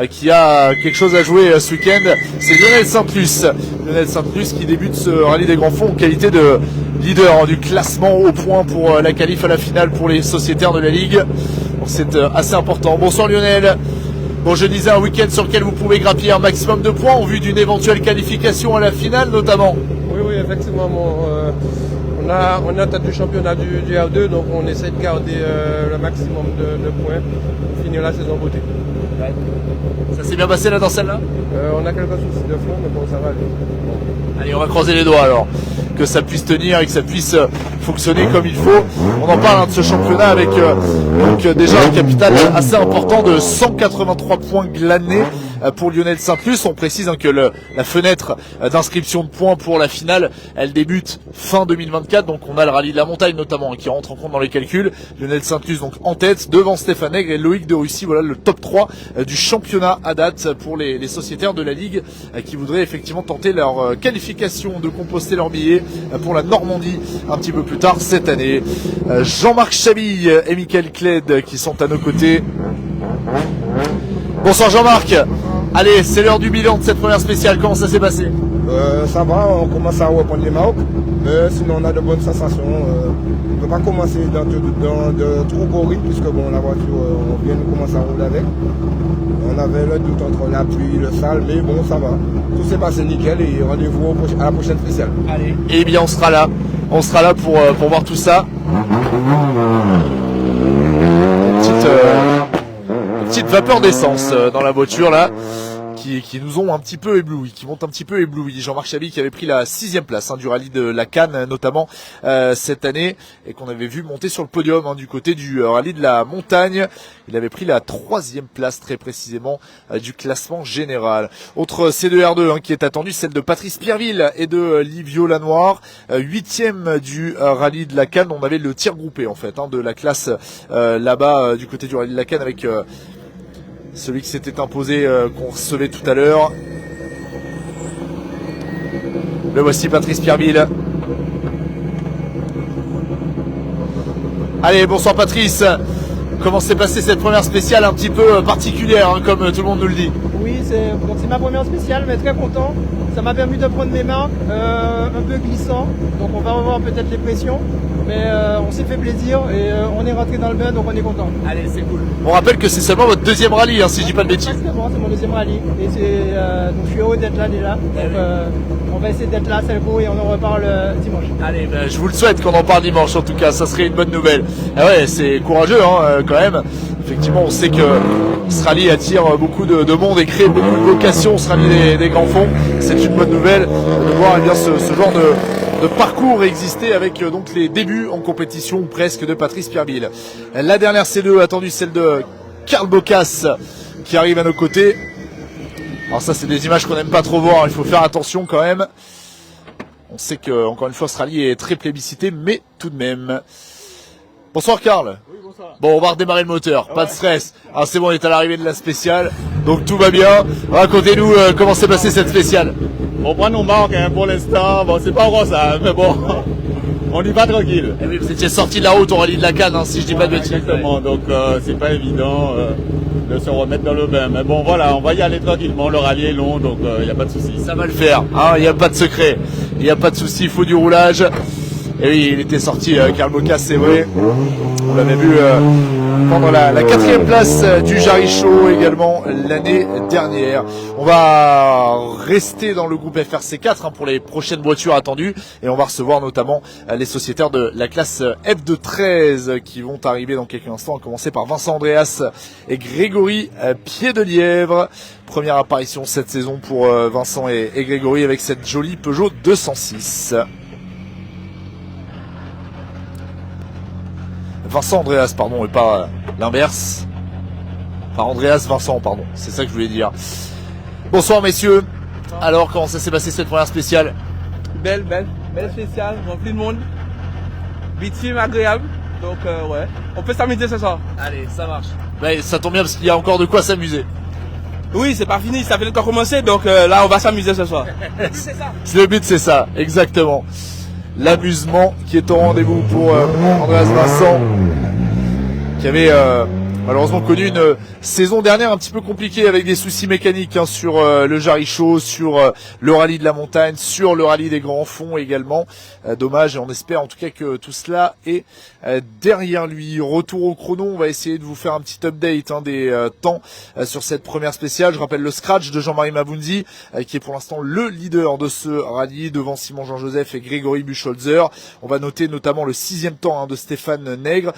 qui a quelque chose à jouer ce week-end, c'est Lionel Sainte-Luce. Lionel Sainte-Luce qui débute ce rallye des grands fonds en qualité de leader du classement au point pour la qualif à la finale pour les sociétaires de la Ligue. Donc c'est assez important. Bonsoir Lionel. Bon, je disais un week-end sur lequel vous pouvez grappiller un maximum de points en vue d'une éventuelle qualification à la finale notamment. Oui, effectivement. On a tête du championnat du R2, donc on essaie de garder le maximum de points pour finir la saison en beauté. Ouais. Ça s'est bien passé là dans celle-là? On a quelques soucis de fond, mais bon, ça va aller. Bon. Allez, on va croiser les doigts alors. que ça puisse tenir et que ça puisse fonctionner comme il faut. On en parle de ce championnat avec donc déjà un capital assez important de 183 points glanés pour Lionel Saint-Plus. On précise que la fenêtre d'inscription de points pour la finale, elle débute fin 2024. Donc on a le rallye de la montagne notamment qui rentre en compte dans les calculs. Lionel Saint-Plus donc en tête devant Stéphane Nègre et Loïc de Russie. Voilà le top 3 du championnat à date pour les sociétaires de la Ligue qui voudraient effectivement tenter leur qualification de composter leur billet pour la Normandie un petit peu plus tard cette année. Jean-Marc Chabille et Michael Cled qui sont à nos côtés. Bonsoir Jean-Marc. Allez, c'est l'heure du bilan de cette première spéciale. Comment ça s'est passé? Ça va, on commence à reprendre les marques, mais sinon on a de bonnes sensations. On ne peut pas commencer dans de trop gros rythme puisque bon, la voiture, on vient de commencer à rouler avec. On avait le doute entre la pluie, le sale, mais bon, ça va. Tout s'est passé nickel et rendez-vous à la prochaine spéciale. Allez. Eh bien, on sera là. On sera là pour voir tout ça. Petite vapeur d'essence dans la voiture là. Qui nous ont un petit peu éblouis, qui montent un petit peu éblouis. Jean-Marc Chabille qui avait pris la 6e place du rallye de la Cannes notamment cette année et qu'on avait vu monter sur le podium du côté du rallye de la montagne. Il avait pris la 3e place très précisément du classement général. Autre C2R2 qui est attendu, celle de Patrice Pierreville et de Livio Lanoir. 8e du rallye de la Cannes. On avait le tir groupé en fait de la classe là-bas du côté du rallye de la Cannes avec celui qui s'était imposé, qu'on recevait tout à l'heure. Le voici, Patrice Pierreville. Allez, bonsoir Patrice. Comment s'est passée cette première spéciale un petit peu particulière, comme tout le monde nous le dit? Oui, c'est ma première spéciale, mais très content. Ça m'a permis de prendre mes marques, un peu glissant. Donc on va revoir peut-être les pressions. Mais on s'est fait plaisir et on est rentré dans le bain, donc on est content. Allez, c'est cool. On rappelle que c'est seulement votre 2e rallye, si je dis pas de bêtises. Exactement, c'est mon 2e rallye. Et donc je suis heureux d'être là déjà. Donc on va essayer d'être là, c'est le coup, et on en reparle dimanche. Allez, je vous le souhaite qu'on en parle dimanche en tout cas, ça serait une bonne nouvelle. Ah ouais, c'est courageux quand même. Effectivement, on sait que ce rallye attire beaucoup de monde et crée beaucoup de vocations, ce rallye des grands fonds. C'est une bonne nouvelle de voir ce genre de parcours exister avec donc les débuts en compétition ou presque de Patrice Pierreville. La dernière C2 attendue, celle de Karl Bocas qui arrive à nos côtés. Alors ça, c'est des images qu'on n'aime pas trop voir, il faut faire attention quand même. On sait que, encore une fois, ce rallye est très plébiscité, mais tout de même. Bonsoir Karl. Oui, bonsoir. Bon, on va redémarrer le moteur, pas de stress. Ah, c'est bon, on est à l'arrivée de la spéciale, donc tout va bien. Racontez-nous comment s'est passée cette spéciale. On prend nos marques pour l'instant, bon c'est pas encore ça, mais bon, on y va tranquille. Et oui, vous étiez sorti de la route au rallye de la Cannes, si je dis pas de bêtises. Exactement, donc c'est pas évident de se remettre dans le bain. Mais bon voilà, on va y aller tranquillement, le rallye est long, donc il n'y a pas de souci. Ça va le faire, il n'y a pas de secret, il n'y a pas de souci, il faut du roulage. Et oui, il était sorti, Karl Bocas, c'est vrai. On l'avait vu prendre la 4e place du Jarry Show également l'année dernière. On va rester dans le groupe FRC4 pour les prochaines voitures attendues. Et on va recevoir notamment les sociétaires de la classe F2-13 qui vont arriver dans quelques instants, à commencer par Vincent Andreas et Grégory Pied-de-Lièvre. Première apparition cette saison pour Vincent et Grégory avec cette jolie Peugeot 206. Vincent Andreas, pardon, et pas l'inverse. Enfin, Andreas Vincent, pardon. C'est ça que je voulais dire. Bonsoir, messieurs. Alors, comment ça s'est passé cette première spéciale? Belle spéciale, remplie de monde. Bitume agréable. Donc, ouais. On peut s'amuser ce soir. Allez, ça marche. Ouais, ça tombe bien parce qu'il y a encore de quoi s'amuser. Oui, c'est pas fini, ça vient de commencer. Donc là, on va s'amuser ce soir. Le but, c'est ça, exactement. L'amusement qui est au rendez-vous pour Andreas Vincent qui avait malheureusement connu une saison dernière un petit peu compliquée avec des soucis mécaniques sur le Jarry Show, sur le rallye de la montagne, sur le rallye des grands fonds également. Dommage, et on espère en tout cas que tout cela est derrière lui. Retour au chrono, on va essayer de vous faire un petit update des temps sur cette première spéciale. Je rappelle le scratch de Jean-Marie Maboundi qui est pour l'instant le leader de ce rallye devant Simon Jean-Joseph et Grégory Bucholzer. On va noter notamment le 6e temps de Stéphane Nègre.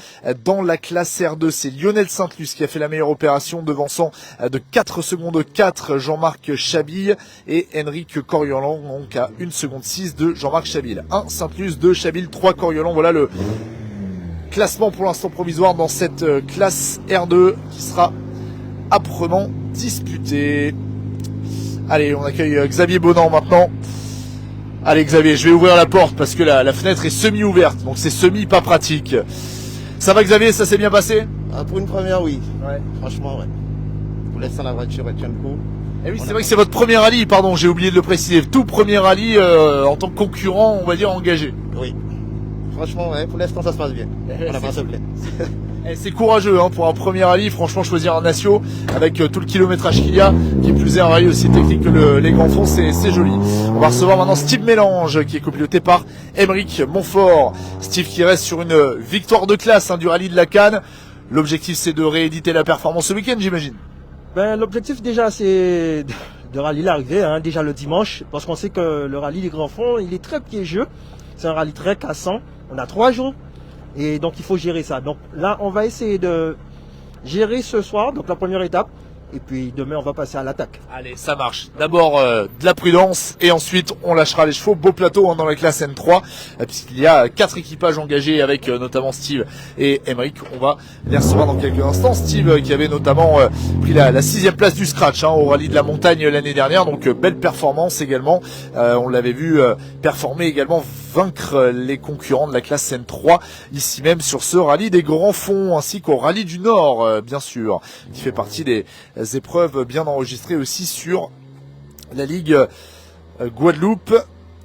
Dans la classe R2, c'est Lionel Sainte-Luce qui a fait la meilleure opération, devançant de 4 secondes 4 Jean-Marc Chabille et Henrik Coriolan, donc à 1 seconde 6 de Jean-Marc Chabille. 1 Sainte-Luce, 2 Chabille, 3 Coriolan. Voilà le classement pour l'instant provisoire dans cette classe R2 qui sera âprement disputée. Allez, on accueille Xavier Bonan maintenant. Allez Xavier, je vais ouvrir la porte parce que la fenêtre est semi-ouverte, donc c'est semi pas pratique. Ça va Xavier, ça s'est bien passé? Pour une première, oui. Ouais. Franchement, ouais. Vous laissez la voiture et tiens le coup. Eh oui, c'est vrai que c'est votre premier rallye, pardon, j'ai oublié de le préciser. Tout premier rallye en tant que concurrent, on va dire, engagé. Oui. Franchement, ouais, pour l'instant, ça se passe bien. On a pas à se plaindre. C'est courageux hein, pour un premier rallye, franchement choisir un Natio avec tout le kilométrage qu'il y a, qui plus est un rallye aussi technique que les Grands Fonds, c'est joli. On va recevoir maintenant Steve Mélange qui est copiloté par Émeric Montfort. Steve qui reste sur une victoire de classe du rallye de la Cannes. L'objectif c'est de rééditer la performance ce week-end j'imagine. L'objectif déjà c'est de rallier l'arrivée, déjà le dimanche, parce qu'on sait que le rallye des Grands Fonds il est très piégeux, c'est un rallye très cassant, on a 3 jours. Et donc il faut gérer ça. Donc là on va essayer de gérer ce soir, donc la première étape. Et puis demain on va passer à l'attaque. Allez, ça marche. D'abord de la prudence et ensuite on lâchera les chevaux. Beau plateau dans la classe N3 puisqu'il y a 4 équipages engagés avec notamment Steve et Émeric. On va les recevoir dans quelques instants. Steve qui avait notamment pris la 6e place du scratch au rallye de la montagne l'année dernière. Donc belle performance également. On l'avait vu performer également, vaincre les concurrents de la classe N3 ici même sur ce rallye des Grands Fonds ainsi qu'au rallye du Nord bien sûr qui fait partie des épreuves bien enregistrées aussi sur la Ligue Guadeloupe.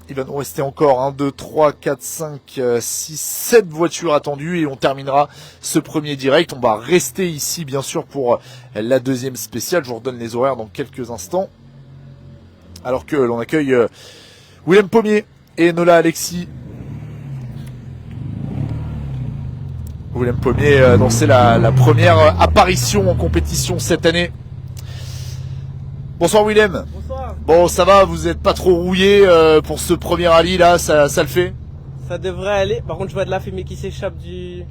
Il va nous rester encore 1, 2, 3, 4, 5, 6, 7 voitures attendues et on terminera ce premier direct. On va rester ici bien sûr pour la deuxième spéciale. Je vous redonne les horaires dans quelques instants. Alors que l'on accueille Willem Pommier et Nola Alexis. Willem Pommier dont c'est la première apparition en compétition cette année. Bonsoir Willem. Bonsoir. Bon ça va, vous êtes pas trop rouillé pour ce premier rallye là, ça le fait? Ça devrait aller, par contre je vois de la fumée qui s'échappe du...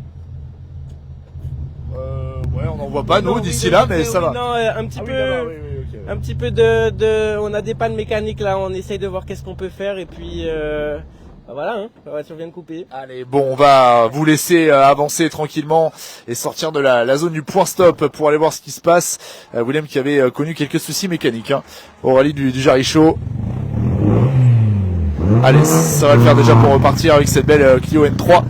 Ouais on n'en voit pas nous d'ici là mais ça va. Non, un petit peu, un petit peu de... On a des pannes mécaniques là, on essaye de voir qu'est-ce qu'on peut faire et puis... Voilà, la voiture vient de couper. Allez, bon, on va vous laisser avancer tranquillement et sortir de la zone du point stop pour aller voir ce qui se passe. Willem qui avait connu quelques soucis mécaniques au rallye du Jarichot. Allez, ça va le faire déjà pour repartir avec cette belle Clio N3.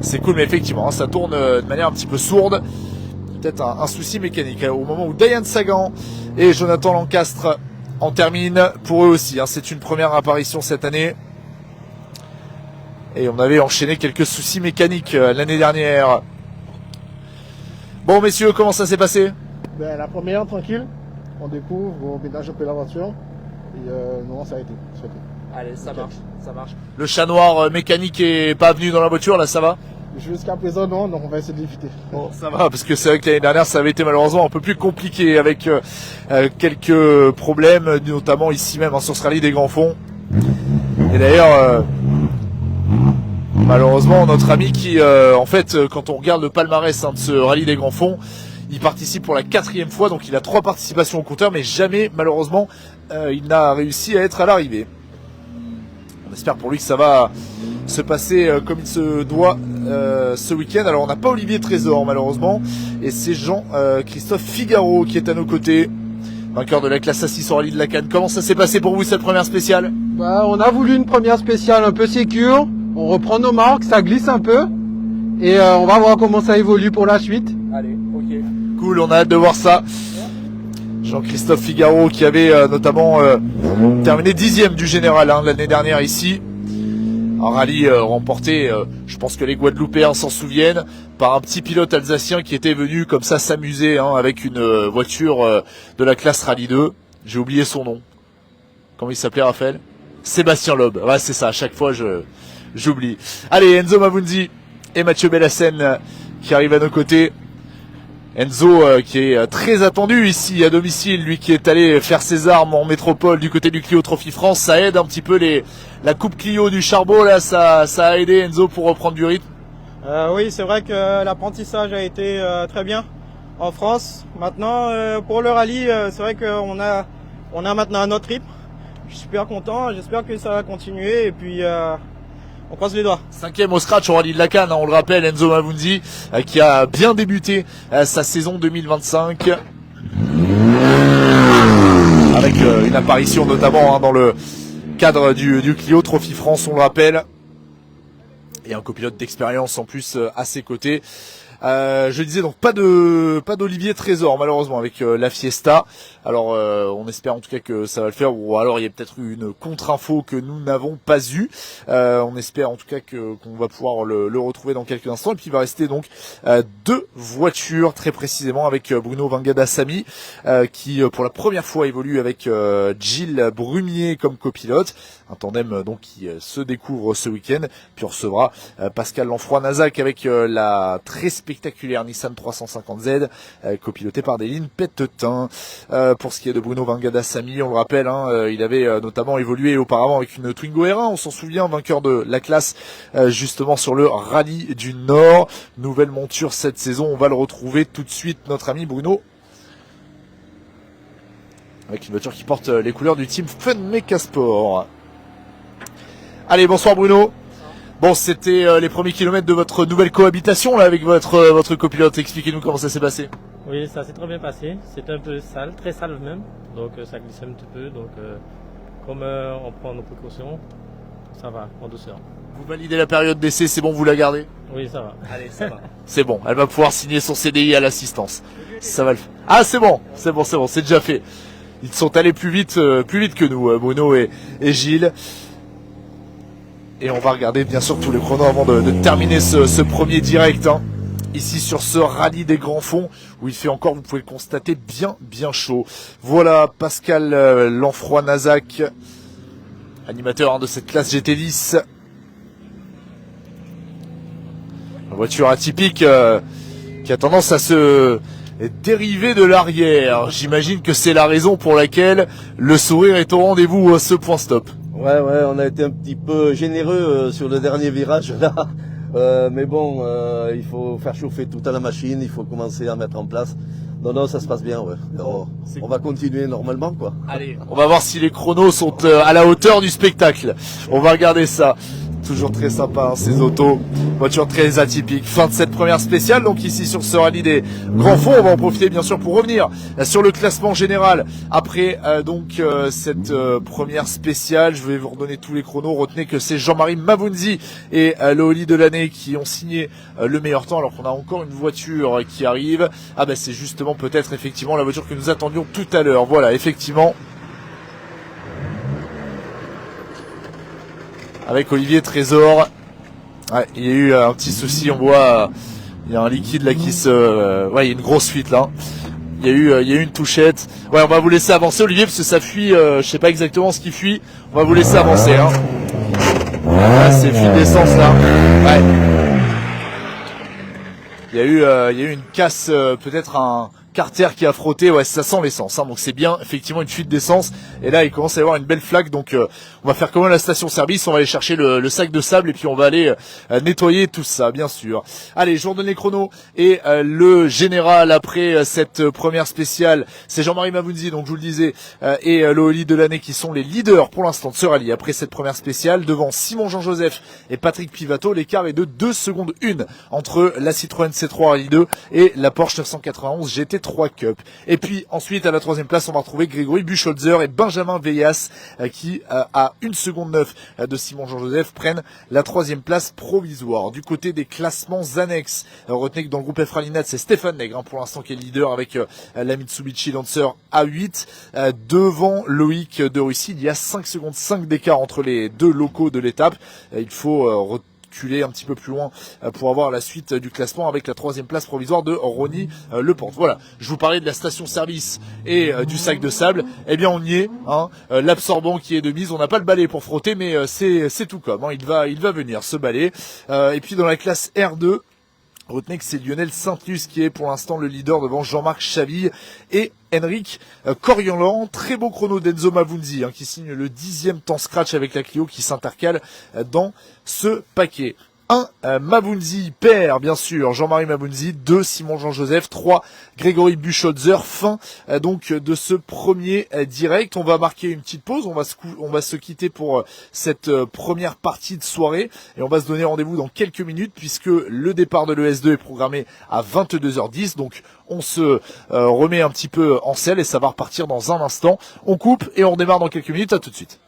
C'est cool, mais effectivement, ça tourne de manière un petit peu sourde. Peut-être un souci mécanique. Au moment où Diane Sagan et Jonathan Lancastre en terminent, pour eux aussi, c'est une première apparition cette année. Et on avait enchaîné quelques soucis mécaniques l'année dernière. Bon messieurs, comment ça s'est passé? La première, tranquille. On découvre, on ménage un peu la voiture. Et non, ça a été. Allez, ça marche. Le chat noir mécanique est pas venu dans la voiture, là ça va? Jusqu'à présent non, donc on va essayer de l'éviter. Bon, ça va, parce que c'est vrai que l'année dernière ça avait été malheureusement un peu plus compliqué avec quelques problèmes, notamment ici même sur ce rallye des Grands Fonds. Et d'ailleurs... malheureusement, notre ami qui, en fait, quand on regarde le palmarès de ce rallye des Grands Fonds, il participe pour la 4e fois, donc il a 3 participations au compteur, mais jamais, malheureusement, il n'a réussi à être à l'arrivée. On espère pour lui que ça va se passer comme il se doit ce week-end. Alors, on n'a pas Olivier Trésor, malheureusement, et c'est Jean-Christophe Figaro qui est à nos côtés, vainqueur de la classe A6 au rallye de la Cannes. Comment ça s'est passé pour vous cette première spéciale? On a voulu une première spéciale un peu sécure. On reprend nos marques, ça glisse un peu. Et on va voir comment ça évolue pour la suite. Allez, ok. Cool, on a hâte de voir ça. Jean-Christophe Figaro qui avait notamment terminé 10e du général l'année dernière ici. Un rallye remporté, je pense que les Guadeloupéens s'en souviennent, par un petit pilote alsacien qui était venu comme ça s'amuser avec une voiture de la classe Rallye 2. J'ai oublié son nom. Comment il s'appelait, Raphaël? Sébastien Loeb. Ouais, c'est ça, à chaque fois j'oublie. Allez, Enzo Mavunzi et Mathieu Bellassène qui arrivent à nos côtés. Enzo qui est très attendu ici à domicile, lui qui est allé faire ses armes en métropole du côté du Clio Trophy France. Ça aide un petit peu la coupe Clio du Charbot, là, ça a aidé Enzo pour reprendre du rythme. Oui, c'est vrai que l'apprentissage a été très bien. en France. Maintenant, pour le rallye, c'est vrai qu'on a maintenant un autre rythme. Je suis super content, j'espère que ça va continuer et puis on croise les doigts. 5e au scratch au rallye de la Cannes, hein, on le rappelle, Enzo Mavunzi qui a bien débuté sa saison 2025 avec une apparition notamment dans le cadre du Clio Trophy France, on le rappelle, et un copilote d'expérience en plus à ses côtés. Je disais donc pas d'Olivier Trésor malheureusement avec la Fiesta. Alors on espère en tout cas que ça va le faire, ou alors il y a peut-être eu une contre-info que nous n'avons pas eue. On espère en tout cas qu'on va pouvoir le retrouver dans quelques instants. Et puis il va rester donc 2 voitures très précisément avec Bruno Vangada-Sami qui pour la première fois évolue avec Gilles Brumier comme copilote. Un tandem donc qui se découvre ce week-end. Puis on recevra Pascal Lanfroy-Nazac avec la très spectaculaire Nissan 350Z copilotée par Déline Pettetin. Pour ce qui est de Bruno Vangada-Sami, on le rappelle, il avait notamment évolué auparavant avec une Twingo R1, on s'en souvient, vainqueur de la classe justement sur le rallye du Nord. Nouvelle monture cette saison, on va le retrouver tout de suite, notre ami Bruno, avec une voiture qui porte les couleurs du team Fun Mecha Sport. Allez, bonsoir Bruno. Bon, c'était les premiers kilomètres de votre nouvelle cohabitation là avec votre copilote. Expliquez-nous comment ça s'est passé. Oui, ça s'est très bien passé. C'était un peu sale, très sale même. Donc ça glissait un petit peu. Donc comme on prend nos précautions, ça va, en douceur. Vous validez la période d'essai, c'est bon, vous la gardez? Oui, ça va. Allez, ça va. C'est bon, elle va pouvoir signer son CDI à l'assistance. Ça va le faire. Ah, c'est bon, c'est déjà fait. Ils sont allés plus vite que nous, Bruno et Gilles. Et on va regarder bien sûr tous les chronos avant de terminer ce premier direct. Ici sur ce rallye des Grands Fonds où il fait encore, vous pouvez le constater, bien chaud. Voilà Pascal Lanfroy-Nazac, animateur de cette classe GT10. Une voiture atypique qui a tendance à se dériver de l'arrière. J'imagine que c'est la raison pour laquelle le sourire est au rendez-vous à ce point stop. Ouais, on a été un petit peu généreux sur le dernier virage là. Mais bon, il faut faire chauffer toute la machine, il faut commencer à mettre en place. Non, ça se passe bien, ouais. On va continuer normalement, quoi. Allez, on va voir si les chronos sont à la hauteur du spectacle. On va regarder ça. Toujours très sympa, ces autos. Voiture très atypique. Fin de cette première spéciale. Donc ici sur ce rallye des Grands Fonds, on va en profiter bien sûr pour revenir sur le classement général. Après cette première spéciale, je vais vous redonner tous les chronos. Retenez que c'est Jean-Marie Mavunzi et le Oli de l'année qui ont signé le meilleur temps, alors qu'on a encore une voiture qui arrive. Ah ben c'est justement peut-être effectivement la voiture que nous attendions tout à l'heure. Voilà, effectivement. Avec Olivier Trésor. Ouais, il y a eu un petit souci, on voit, il y a un liquide là qui ouais, il y a une grosse fuite là. Il y a eu une touchette. Ouais, on va vous laisser avancer Olivier parce que ça fuit, je sais pas exactement ce qui fuit. On va vous laisser avancer, Là, c'est fuite d'essence là. Ouais. Il y a eu une casse, peut-être un carter qui a frotté, ouais, ça sent l'essence, donc c'est bien effectivement une fuite d'essence. Et là il commence à y avoir une belle flaque, donc on va faire comme à la station service, on va aller chercher le sac de sable et puis on va aller nettoyer tout ça, bien sûr. Allez, je vous redonne les chronos et le général après cette première spéciale, c'est Jean-Marie Mavunzi, donc je vous le disais, et le Oli de l'année qui sont les leaders pour l'instant de ce rallye après cette première spéciale, devant Simon Jean-Joseph et Patrick Pivato. L'écart est de 2 secondes 1 entre la Citroën C3 Rallye 2 et la Porsche 991 GT3 Cup. Et puis ensuite à la 3e place on va retrouver Grégory Buchholzer et Benjamin Veillas qui à 1 seconde 9 de Simon Jean-Joseph prennent la 3e place provisoire. Du côté des classements annexes, retenez que dans le groupe F Rallynet c'est Stéphane Nègre pour l'instant qui est leader avec la Mitsubishi Lancer A8 devant Loïc de Russie. Il y a 5 secondes 5 d'écart entre les deux locaux de l'étape. Il faut reculer un petit peu plus loin pour avoir la suite du classement avec la 3e place provisoire de Ronny Leporte. Voilà, je vous parlais de la station service et du sac de sable. Eh bien on y est, l'absorbant qui est de mise. On n'a pas le balai pour frotter, mais c'est tout comme, il va venir ce balai. Et puis dans la classe R2, retenez que c'est Lionel Saint-Luce qui est pour l'instant le leader devant Jean-Marc Chaville et Henrik Coriolan. Très beau chrono d'Enzo Mavunzi qui signe le 10e temps scratch avec la Clio qui s'intercale dans ce paquet. 1. Mabunzi, père, bien sûr, Jean-Marie Mabunzi. 2. Simon Jean-Joseph. 3. Grégory Buchholzer. Fin donc de ce premier direct. On va marquer une petite pause. On va se quitter pour cette première partie de soirée et on va se donner rendez-vous dans quelques minutes puisque le départ de l'ES2 est programmé à 22h10. Donc on se remet un petit peu en selle et ça va repartir dans un instant. On coupe et on redémarre dans quelques minutes. À tout de suite.